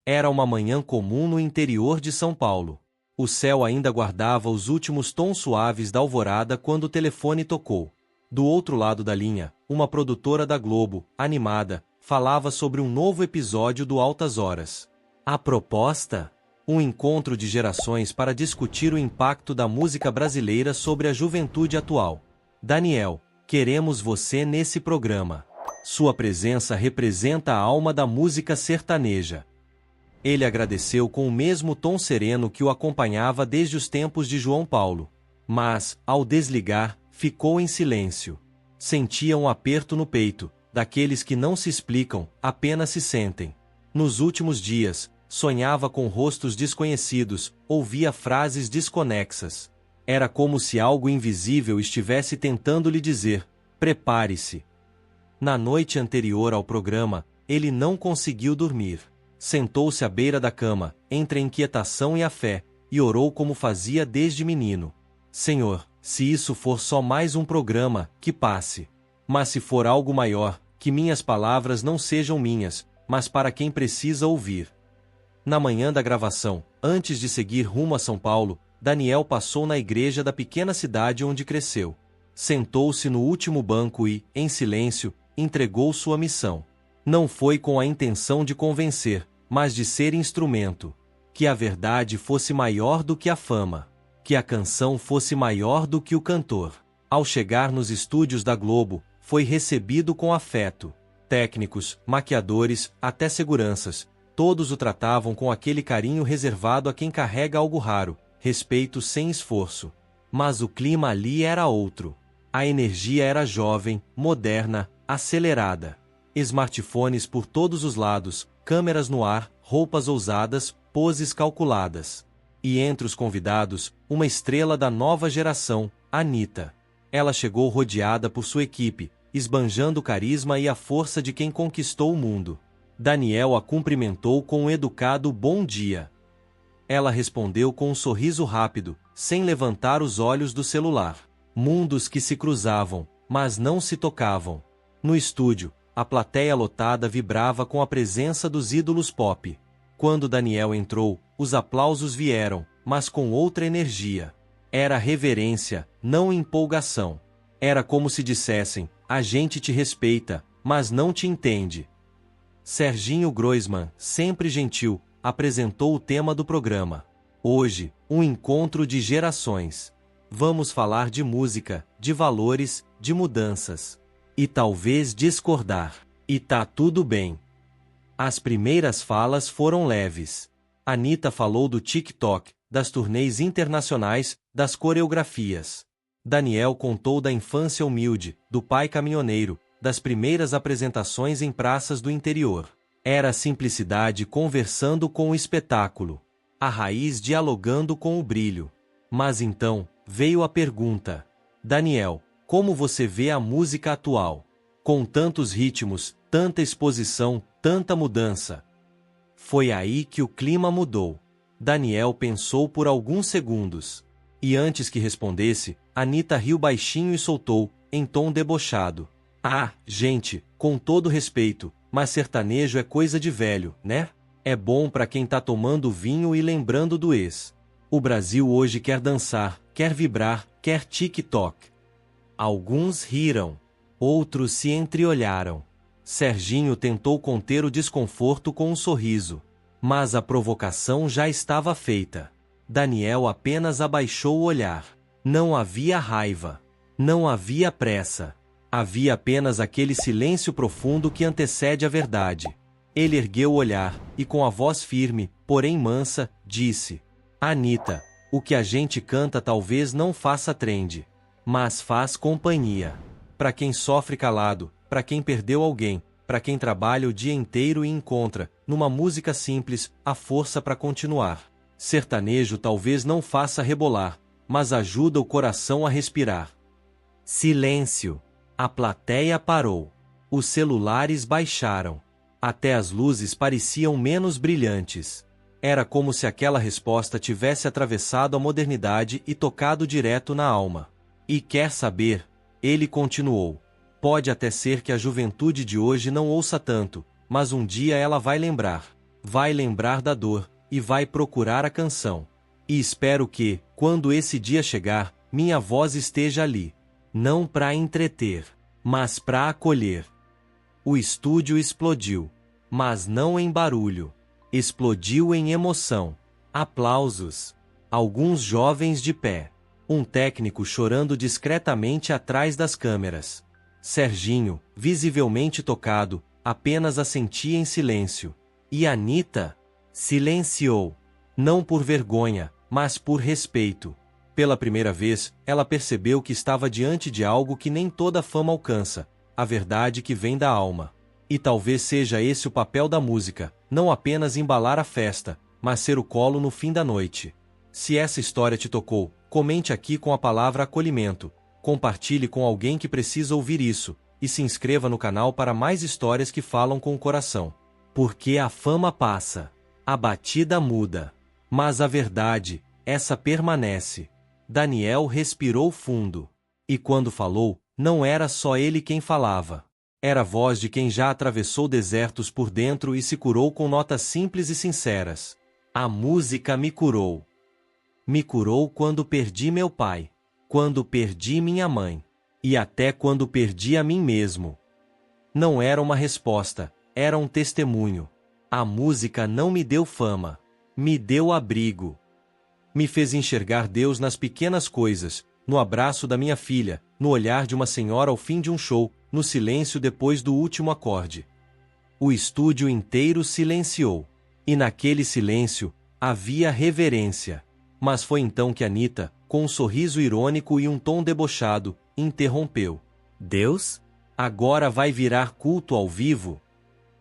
Era uma manhã comum no interior de São Paulo. O céu ainda guardava os últimos tons suaves da alvorada quando o telefone tocou. Do outro lado da linha, uma produtora da Globo, animada, falava sobre um novo episódio do Altas Horas. A proposta? Um encontro de gerações para discutir o impacto da música brasileira sobre a juventude atual. Daniel, queremos você nesse programa. Sua presença representa a alma da música sertaneja. Ele agradeceu com o mesmo tom sereno que o acompanhava desde os tempos de João Paulo. Mas, ao desligar, ficou em silêncio. Sentia um aperto no peito, daqueles que não se explicam, apenas se sentem. Nos últimos dias, sonhava com rostos desconhecidos, ouvia frases desconexas. Era como se algo invisível estivesse tentando lhe dizer: prepare-se. Na noite anterior ao programa, ele não conseguiu dormir. Sentou-se à beira da cama, entre a inquietação e a fé, e orou como fazia desde menino. Senhor, se isso for só mais um programa, que passe. Mas se for algo maior, que minhas palavras não sejam minhas, mas para quem precisa ouvir. Na manhã da gravação, antes de seguir rumo a São Paulo, Daniel passou na igreja da pequena cidade onde cresceu. Sentou-se no último banco e, em silêncio, entregou sua missão. Não foi com a intenção de convencer, mas de ser instrumento. Que a verdade fosse maior do que a fama. Que a canção fosse maior do que o cantor. Ao chegar nos estúdios da Globo, foi recebido com afeto. Técnicos, maquiadores, até seguranças, todos o tratavam com aquele carinho reservado a quem carrega algo raro, respeito sem esforço. Mas o clima ali era outro. A energia era jovem, moderna, acelerada. Smartphones por todos os lados, câmeras no ar, roupas ousadas, poses calculadas. E entre os convidados, uma estrela da nova geração, Anitta. Ela chegou rodeada por sua equipe, esbanjando o carisma e a força de quem conquistou o mundo. Daniel a cumprimentou com um educado bom dia. Ela respondeu com um sorriso rápido, sem levantar os olhos do celular. Mundos que se cruzavam, mas não se tocavam. No estúdio, a plateia lotada vibrava com a presença dos ídolos pop. Quando Daniel entrou, os aplausos vieram, mas com outra energia. Era reverência, não empolgação. Era como se dissessem: a gente te respeita, mas não te entende. Serginho Groisman, sempre gentil, apresentou o tema do programa. Hoje, um encontro de gerações. Vamos falar de música, de valores, de mudanças. E talvez discordar. E tá tudo bem. As primeiras falas foram leves. Anitta falou do TikTok, das turnês internacionais, das coreografias. Daniel contou da infância humilde, do pai caminhoneiro, das primeiras apresentações em praças do interior. Era a simplicidade conversando com o espetáculo. A raiz dialogando com o brilho. Mas então, veio a pergunta: Daniel, como você vê a música atual? Com tantos ritmos, tanta exposição, tanta mudança. Foi aí que o clima mudou. Daniel pensou por alguns segundos. E antes que respondesse, Anitta riu baixinho e soltou, em tom debochado: ah, gente, com todo respeito, mas sertanejo é coisa de velho, né? É bom pra quem tá tomando vinho e lembrando do ex. O Brasil hoje quer dançar, quer vibrar, quer TikTok. Alguns riram. Outros se entreolharam. Serginho tentou conter o desconforto com um sorriso. Mas a provocação já estava feita. Daniel apenas abaixou o olhar. Não havia raiva. Não havia pressa. Havia apenas aquele silêncio profundo que antecede a verdade. Ele ergueu o olhar, e com a voz firme, porém mansa, disse: Anitta, o que a gente canta talvez não faça trend, mas faz companhia. Para quem sofre calado, para quem perdeu alguém, para quem trabalha o dia inteiro e encontra, numa música simples, a força para continuar. Sertanejo talvez não faça rebolar, mas ajuda o coração a respirar. Silêncio. A plateia parou. Os celulares baixaram. Até as luzes pareciam menos brilhantes. Era como se aquela resposta tivesse atravessado a modernidade e tocado direto na alma. E quer saber? Ele continuou. Pode até ser que a juventude de hoje não ouça tanto, mas um dia ela vai lembrar. vai lembrar da dor, e vai procurar a canção. E espero que, quando esse dia chegar, minha voz esteja ali. Não para entreter, mas para acolher. O estúdio explodiu. Mas não em barulho. Explodiu em emoção. Aplausos. Alguns jovens de pé. Um técnico chorando discretamente atrás das câmeras. Serginho, visivelmente tocado, apenas assentia em silêncio. E Anita silenciou. Não por vergonha, mas por respeito. Pela primeira vez, ela percebeu que estava diante de algo que nem toda fama alcança, a verdade que vem da alma. E talvez seja esse o papel da música, não apenas embalar a festa, mas ser o colo no fim da noite. Se essa história te tocou, comente aqui com a palavra acolhimento, compartilhe com alguém que precisa ouvir isso, e se inscreva no canal para mais histórias que falam com o coração. Porque a fama passa, a batida muda, mas a verdade, essa permanece. Daniel respirou fundo. E quando falou, não era só ele quem falava. Era a voz de quem já atravessou desertos por dentro e se curou com notas simples e sinceras. A música me curou. Me curou quando perdi meu pai, quando perdi minha mãe, e até quando perdi a mim mesmo. Não era uma resposta, era um testemunho. A música não me deu fama, me deu abrigo. Me fez enxergar Deus nas pequenas coisas, no abraço da minha filha, no olhar de uma senhora ao fim de um show, no silêncio depois do último acorde. O estúdio inteiro silenciou. E naquele silêncio, havia reverência. Mas foi então que Anita, com um sorriso irônico e um tom debochado, interrompeu. Deus? Agora vai virar culto ao vivo?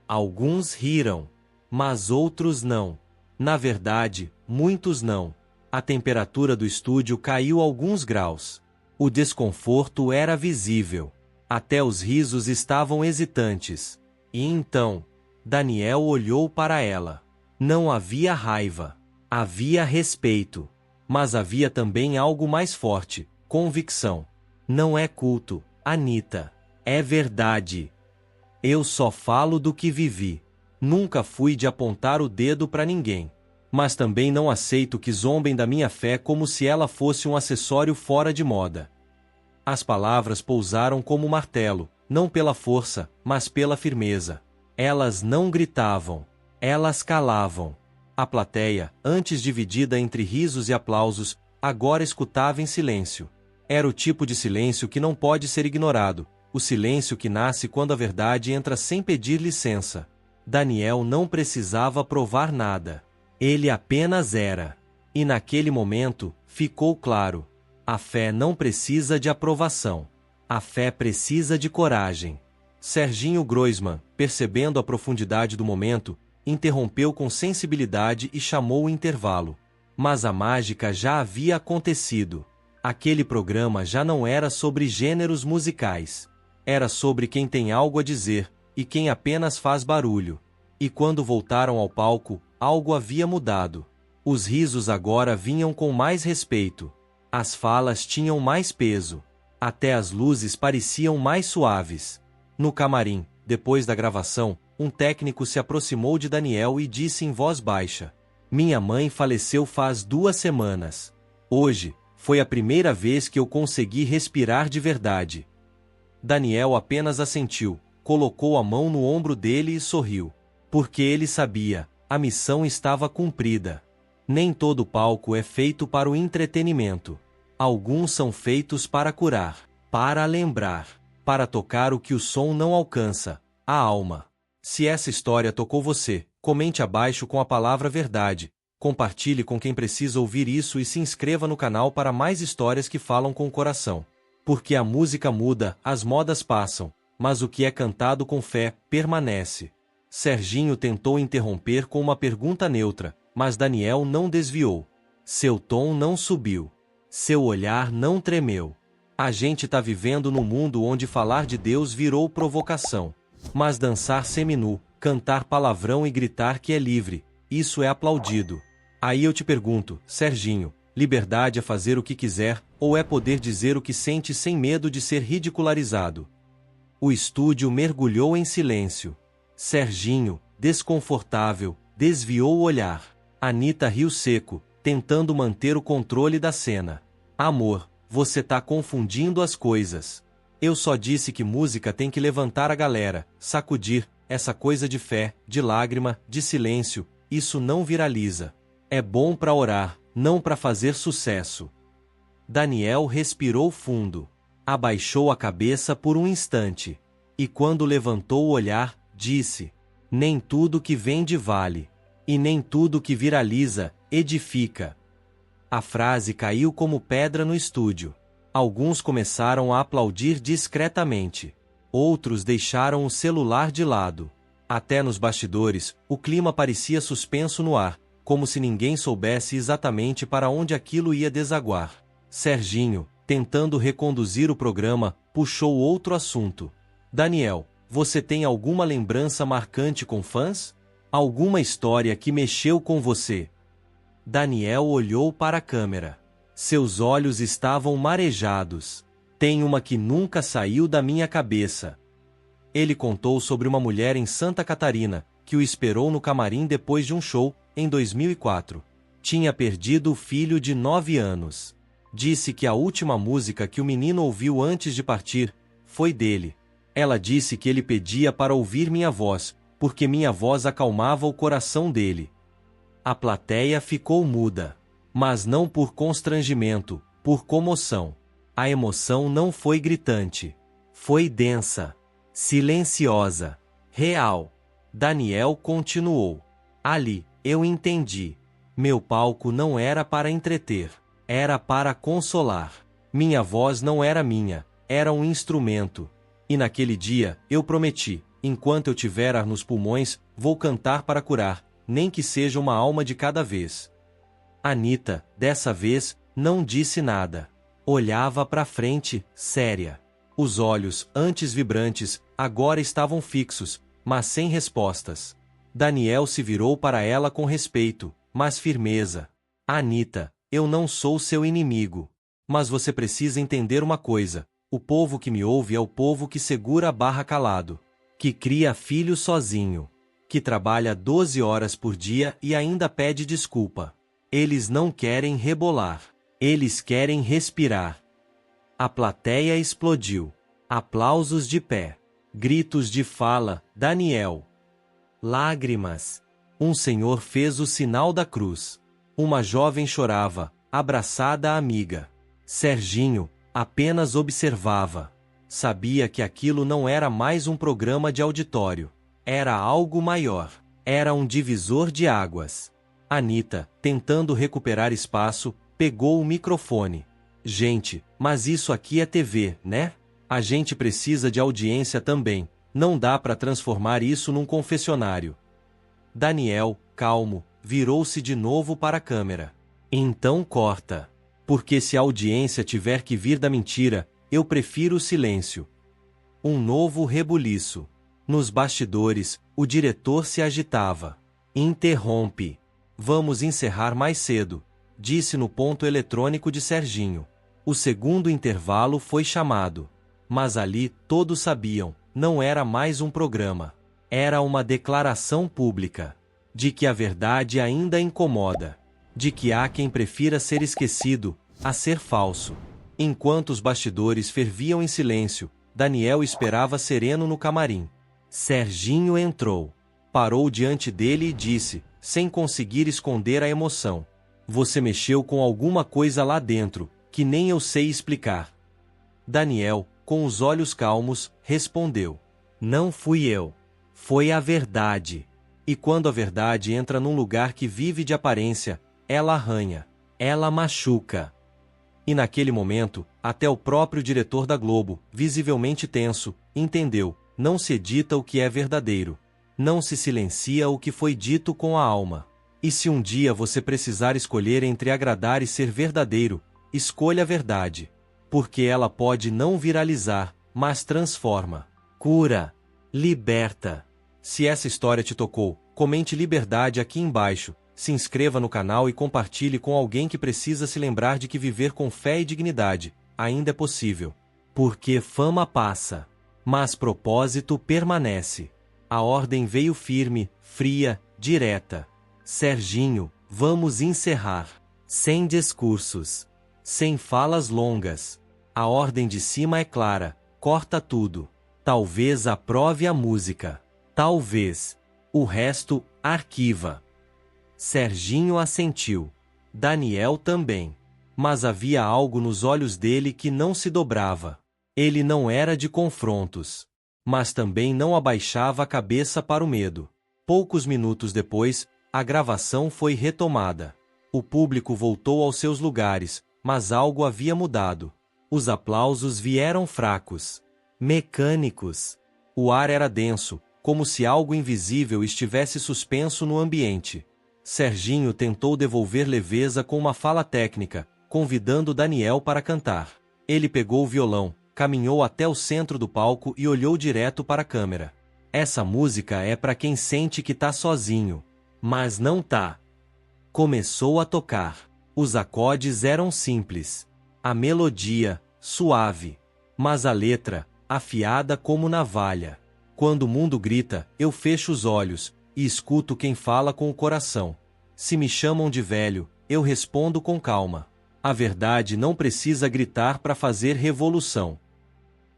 Alguns riram, mas outros não. Na verdade, muitos não. A temperatura do estúdio caiu alguns graus. O desconforto era visível. Até os risos estavam hesitantes. E então, Daniel olhou para ela. Não havia raiva. Havia respeito. Mas havia também algo mais forte, convicção. Não é culto, Anita. É verdade. Eu só falo do que vivi. Nunca fui de apontar o dedo para ninguém. Mas também não aceito que zombem da minha fé como se ela fosse um acessório fora de moda. As palavras pousaram como martelo, não pela força, mas pela firmeza. Elas não gritavam. Elas calavam. A plateia, antes dividida entre risos e aplausos, agora escutava em silêncio. Era o tipo de silêncio que não pode ser ignorado, o silêncio que nasce quando a verdade entra sem pedir licença. Daniel não precisava provar nada. Ele apenas era. E naquele momento, ficou claro. A fé não precisa de aprovação. A fé precisa de coragem. Serginho Groisman, percebendo a profundidade do momento, interrompeu com sensibilidade e chamou o intervalo. Mas a mágica já havia acontecido. Aquele programa já não era sobre gêneros musicais. Era sobre quem tem algo a dizer, e quem apenas faz barulho. E quando voltaram ao palco, algo havia mudado. Os risos agora vinham com mais respeito. As falas tinham mais peso. Até as luzes pareciam mais suaves. No camarim, depois da gravação, um técnico se aproximou de Daniel e disse em voz baixa: Minha mãe faleceu faz 2 semanas. Hoje, foi a primeira vez que eu consegui respirar de verdade. Daniel apenas assentiu, colocou a mão no ombro dele e sorriu. Porque ele sabia, a missão estava cumprida. Nem todo palco é feito para o entretenimento. Alguns são feitos para curar, para lembrar, para tocar o que o som não alcança, a alma. Se essa história tocou você, comente abaixo com a palavra verdade, compartilhe com quem precisa ouvir isso e se inscreva no canal para mais histórias que falam com o coração. Porque a música muda, as modas passam, mas o que é cantado com fé, permanece. Serginho tentou interromper com uma pergunta neutra, mas Daniel não desviou. Seu tom não subiu. Seu olhar não tremeu. A gente tá vivendo num mundo onde falar de Deus virou provocação. Mas dançar seminu, cantar palavrão e gritar que é livre, isso é aplaudido. Aí eu te pergunto, Serginho, liberdade é fazer o que quiser, ou é poder dizer o que sente sem medo de ser ridicularizado? O estúdio mergulhou em silêncio. Serginho, desconfortável, desviou o olhar. Anita riu seco, tentando manter o controle da cena. Amor, você tá confundindo as coisas. Eu só disse que música tem que levantar a galera, sacudir, essa coisa de fé, de lágrima, de silêncio, isso não viraliza. É bom pra orar, não pra fazer sucesso. Daniel respirou fundo. Abaixou a cabeça por um instante. E quando levantou o olhar, disse: nem tudo que vende vale. E nem tudo que viraliza, edifica. A frase caiu como pedra no estúdio. Alguns começaram a aplaudir discretamente. Outros deixaram o celular de lado. Até nos bastidores, o clima parecia suspenso no ar, como se ninguém soubesse exatamente para onde aquilo ia desaguar. Serginho, tentando reconduzir o programa, puxou outro assunto. Daniel, você tem alguma lembrança marcante com fãs? Alguma história que mexeu com você? Daniel olhou para a câmera. Seus olhos estavam marejados. Tem uma que nunca saiu da minha cabeça. Ele contou sobre uma mulher em Santa Catarina, que o esperou no camarim depois de um show, em 2004. Tinha perdido o filho de 9 anos. Disse que a última música que o menino ouviu antes de partir, foi dele. Ela disse que ele pedia para ouvir minha voz, porque minha voz acalmava o coração dele. A plateia ficou muda. Mas não por constrangimento, por comoção. A emoção não foi gritante. Foi densa, silenciosa, real. Daniel continuou. Ali, eu entendi. Meu palco não era para entreter. Era para consolar. Minha voz não era minha, era um instrumento. E naquele dia, eu prometi, enquanto eu tiver ar nos pulmões, vou cantar para curar, nem que seja uma alma de cada vez. Anita, dessa vez, não disse nada. Olhava para frente, séria. Os olhos, antes vibrantes, agora estavam fixos, mas sem respostas. Daniel se virou para ela com respeito, mas firmeza. Anita, eu não sou seu inimigo. Mas você precisa entender uma coisa. O povo que me ouve é o povo que segura a barra calado. Que cria filho sozinho. Que trabalha 12 horas por dia e ainda pede desculpa. Eles não querem rebolar. Eles querem respirar. A plateia explodiu. Aplausos de pé. Gritos de fala, Daniel. Lágrimas. Um senhor fez o sinal da cruz. Uma jovem chorava, abraçada à amiga. Serginho apenas observava. Sabia que aquilo não era mais um programa de auditório. Era algo maior. Era um divisor de águas. Anita, tentando recuperar espaço, pegou o microfone. Gente, mas isso aqui é TV, né? A gente precisa de audiência também. Não dá para transformar isso num confessionário. Daniel, calmo, virou-se de novo para a câmera. Então corta. Porque se a audiência tiver que vir da mentira, eu prefiro o silêncio. Um novo rebuliço. Nos bastidores, o diretor se agitava. Interrompe. Vamos encerrar mais cedo, disse no ponto eletrônico de Serginho. O segundo intervalo foi chamado. Mas ali, todos sabiam, não era mais um programa. Era uma declaração pública. De que a verdade ainda incomoda. De que há quem prefira ser esquecido, a ser falso. Enquanto os bastidores ferviam em silêncio, Daniel esperava sereno no camarim. Serginho entrou. Parou diante dele e disse, sem conseguir esconder a emoção. Você mexeu com alguma coisa lá dentro, que nem eu sei explicar. Daniel, com os olhos calmos, respondeu. Não fui eu. Foi a verdade. E quando a verdade entra num lugar que vive de aparência, ela arranha. Ela machuca. E naquele momento, até o próprio diretor da Globo, visivelmente tenso, entendeu. Não se edita o que é verdadeiro. Não se silencia o que foi dito com a alma. E se um dia você precisar escolher entre agradar e ser verdadeiro, escolha a verdade. Porque ela pode não viralizar, mas transforma, cura, liberta. Se essa história te tocou, comente liberdade aqui embaixo, se inscreva no canal e compartilhe com alguém que precisa se lembrar de que viver com fé e dignidade ainda é possível. Porque fama passa, mas propósito permanece. A ordem veio firme, fria, direta. Serginho, vamos encerrar. Sem discursos. Sem falas longas. A ordem de cima é clara, corta tudo. Talvez aprove a música. Talvez. O resto, arquiva. Serginho assentiu. Daniel também. Mas havia algo nos olhos dele que não se dobrava. Ele não era de confrontos. Mas também não abaixava a cabeça para o medo. Poucos minutos depois, a gravação foi retomada. O público voltou aos seus lugares, mas algo havia mudado. Os aplausos vieram fracos. Mecânicos. O ar era denso, como se algo invisível estivesse suspenso no ambiente. Serginho tentou devolver leveza com uma fala técnica, convidando Daniel para cantar. Ele pegou o violão, caminhou até o centro do palco e olhou direto para a câmera. Essa música é para quem sente que tá sozinho. Mas não tá. Começou a tocar. Os acordes eram simples. A melodia, suave. Mas a letra, afiada como navalha. Quando o mundo grita, eu fecho os olhos e escuto quem fala com o coração. Se me chamam de velho, eu respondo com calma. A verdade não precisa gritar para fazer revolução.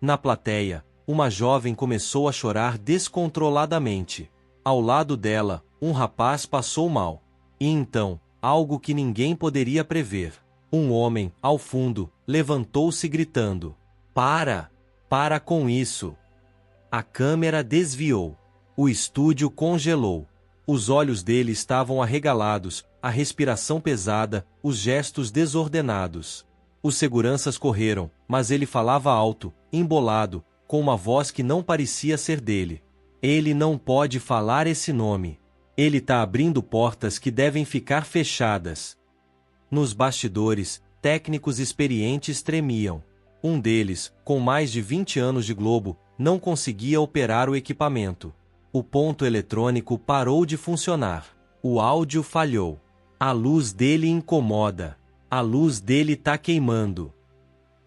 Na plateia, uma jovem começou a chorar descontroladamente. Ao lado dela, um rapaz passou mal. E então, algo que ninguém poderia prever. Um homem, ao fundo, levantou-se gritando: "Para! Para com isso!" A câmera desviou. O estúdio congelou. Os olhos dele estavam arregalados, a respiração pesada, os gestos desordenados. Os seguranças correram, mas ele falava alto, embolado, com uma voz que não parecia ser dele. Ele não pode falar esse nome. Ele tá abrindo portas que devem ficar fechadas. Nos bastidores, técnicos experientes tremiam. Um deles, com mais de 20 anos de Globo, não conseguia operar o equipamento. O ponto eletrônico parou de funcionar. O áudio falhou. A luz dele incomoda. A luz dele tá queimando.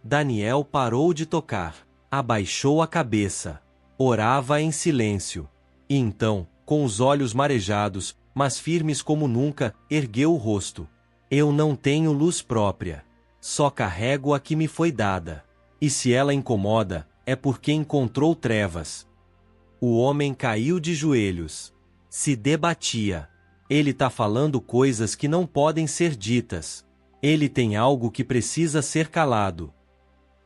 Daniel parou de tocar. Abaixou a cabeça. Orava em silêncio. E então, com os olhos marejados, mas firmes como nunca, ergueu o rosto. Eu não tenho luz própria. Só carrego a que me foi dada. E se ela incomoda, é porque encontrou trevas. O homem caiu de joelhos. Se debatia. Ele tá falando coisas que não podem ser ditas. Ele tem algo que precisa ser calado.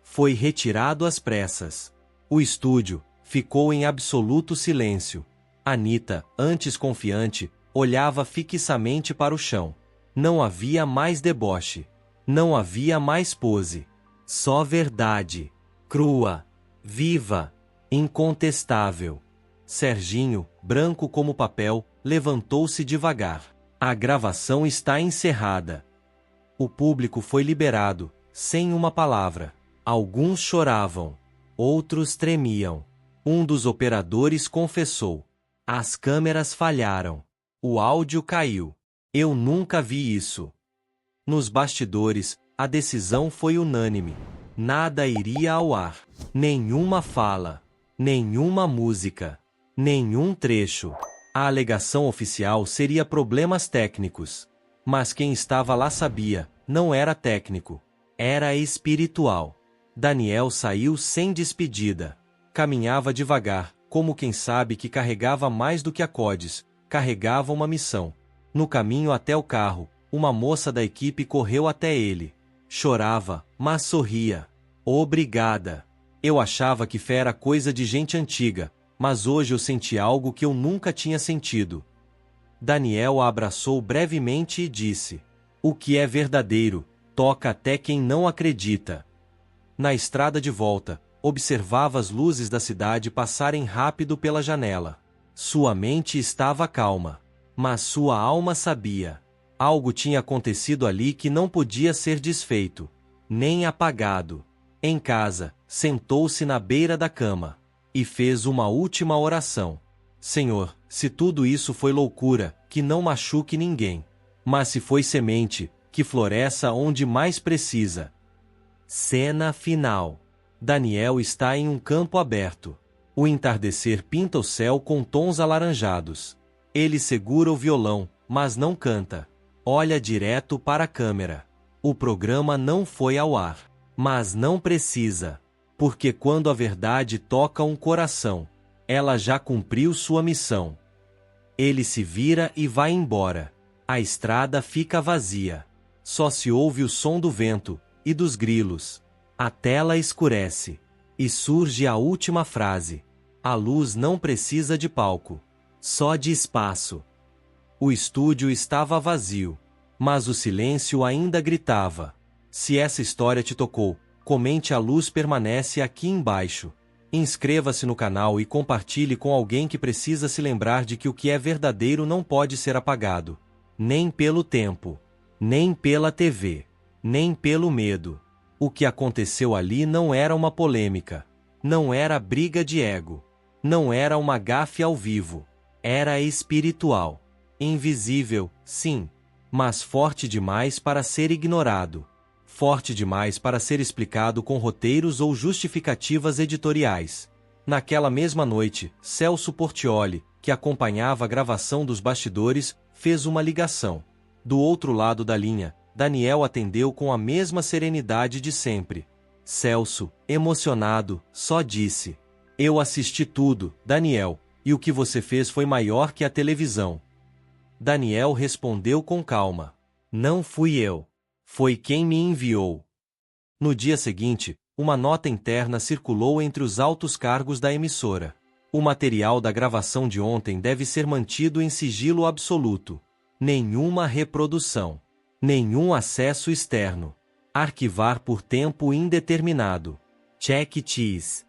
Foi retirado às pressas. O estúdio ficou em absoluto silêncio. Anita, antes confiante, olhava fixamente para o chão. Não havia mais deboche. Não havia mais pose. Só verdade. Crua. Viva. Incontestável. Serginho, branco como papel, levantou-se devagar. A gravação está encerrada. O público foi liberado, sem uma palavra. Alguns choravam. Outros tremiam. Um dos operadores confessou: "As câmeras falharam. O áudio caiu. Eu nunca vi isso." Nos bastidores, a decisão foi unânime. Nada iria ao ar. Nenhuma fala. Nenhuma música. Nenhum trecho. A alegação oficial seria problemas técnicos. Mas quem estava lá sabia, não era técnico. Era espiritual. Daniel saiu sem despedida. Caminhava devagar, como quem sabe que carregava mais do que acordes, carregava uma missão. No caminho até o carro, uma moça da equipe correu até ele. Chorava, mas sorria. "Obrigada. Eu achava que fé era coisa de gente antiga, mas hoje eu senti algo que eu nunca tinha sentido." Daniel a abraçou brevemente e disse: "O que é verdadeiro, toca até quem não acredita." Na estrada de volta, observava as luzes da cidade passarem rápido pela janela. Sua mente estava calma, mas sua alma sabia. Algo tinha acontecido ali que não podia ser desfeito, nem apagado. Em casa, sentou-se na beira da cama e fez uma última oração. "Senhor, se tudo isso foi loucura, que não machuque ninguém. Mas se foi semente, que floresça onde mais precisa." Cena final. Daniel está em um campo aberto. O entardecer pinta o céu com tons alaranjados. Ele segura o violão, mas não canta. Olha direto para a câmera. O programa não foi ao ar. Mas não precisa. Porque quando a verdade toca um coração, ela já cumpriu sua missão. Ele se vira e vai embora. A estrada fica vazia. Só se ouve o som do vento e dos grilos. A tela escurece. E surge a última frase. A luz não precisa de palco. Só de espaço. O estúdio estava vazio. Mas o silêncio ainda gritava. Se essa história te tocou, comente. A luz permanece aqui embaixo. Inscreva-se no canal e compartilhe com alguém que precisa se lembrar de que o que é verdadeiro não pode ser apagado. Nem pelo tempo. Nem pela TV. Nem pelo medo. O que aconteceu ali não era uma polêmica. Não era briga de ego. Não era uma gafe ao vivo. Era espiritual. Invisível, sim. Mas forte demais para ser ignorado. Forte demais para ser explicado com roteiros ou justificativas editoriais. Naquela mesma noite, Celso Portiolli, que acompanhava a gravação dos bastidores, fez uma ligação. Do outro lado da linha, Daniel atendeu com a mesma serenidade de sempre. Celso, emocionado, só disse: "Eu assisti tudo, Daniel, e o que você fez foi maior que a televisão." Daniel respondeu com calma: "Não fui eu. Foi quem me enviou." No dia seguinte, uma nota interna circulou entre os altos cargos da emissora. O material da gravação de ontem deve ser mantido em sigilo absoluto. Nenhuma reprodução. Nenhum acesso externo. Arquivar por tempo indeterminado. Check cheese.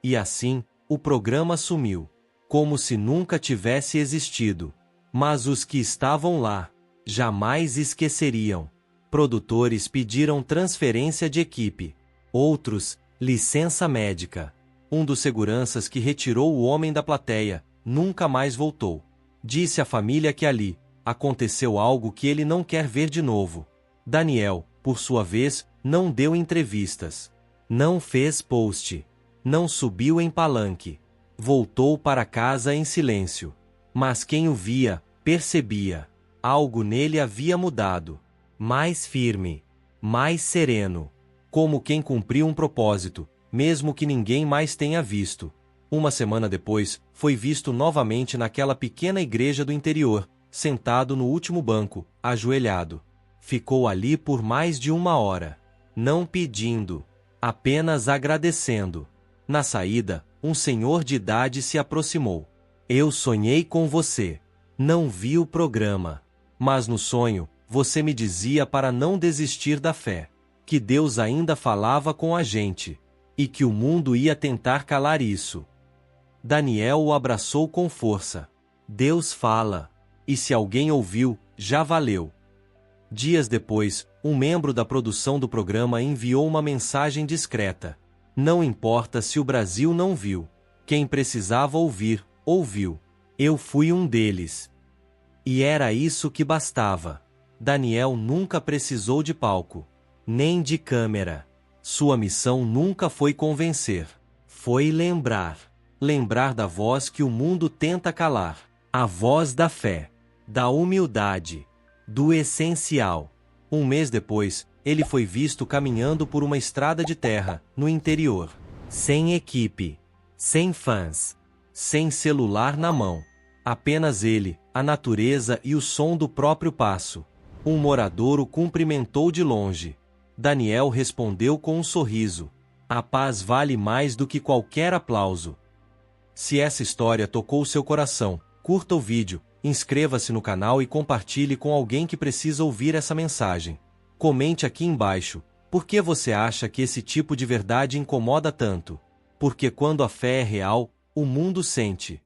E assim, o programa sumiu. Como se nunca tivesse existido. Mas os que estavam lá, jamais esqueceriam. Produtores pediram transferência de equipe. Outros, licença médica. Um dos seguranças que retirou o homem da plateia, nunca mais voltou. Disse à família que ali, aconteceu algo que ele não quer ver de novo. Daniel, por sua vez, não deu entrevistas. Não fez post. Não subiu em palanque. Voltou para casa em silêncio. Mas quem o via, percebia. Algo nele havia mudado. Mais firme. Mais sereno. Como quem cumpriu um propósito, mesmo que ninguém mais tenha visto. Uma semana depois, foi visto novamente naquela pequena igreja do interior, sentado no último banco, ajoelhado. Ficou ali por mais de 1 hora. Não pedindo. Apenas agradecendo. Na saída, um senhor de idade se aproximou. "Eu sonhei com você. Não vi o programa. Mas no sonho, você me dizia para não desistir da fé. Que Deus ainda falava com a gente. E que o mundo ia tentar calar isso." Daniel o abraçou com força. Deus fala. E se alguém ouviu, já valeu. Dias depois, um membro da produção do programa enviou uma mensagem discreta. Não importa se o Brasil não viu. Quem precisava ouvir, ouviu. Eu fui um deles. E era isso que bastava. Daniel nunca precisou de palco. Nem de câmera. Sua missão nunca foi convencer. Foi lembrar. Lembrar da voz que o mundo tenta calar. A voz da fé. Da humildade. Do essencial. Um mês depois, ele foi visto caminhando por uma estrada de terra, no interior. Sem equipe. Sem fãs. Sem celular na mão. Apenas ele, a natureza e o som do próprio passo. Um morador o cumprimentou de longe. Daniel respondeu com um sorriso. A paz vale mais do que qualquer aplauso. Se essa história tocou seu coração, curta o vídeo, inscreva-se no canal e compartilhe com alguém que precisa ouvir essa mensagem. Comente aqui embaixo, por que você acha que esse tipo de verdade incomoda tanto? Porque quando a fé é real, o mundo sente.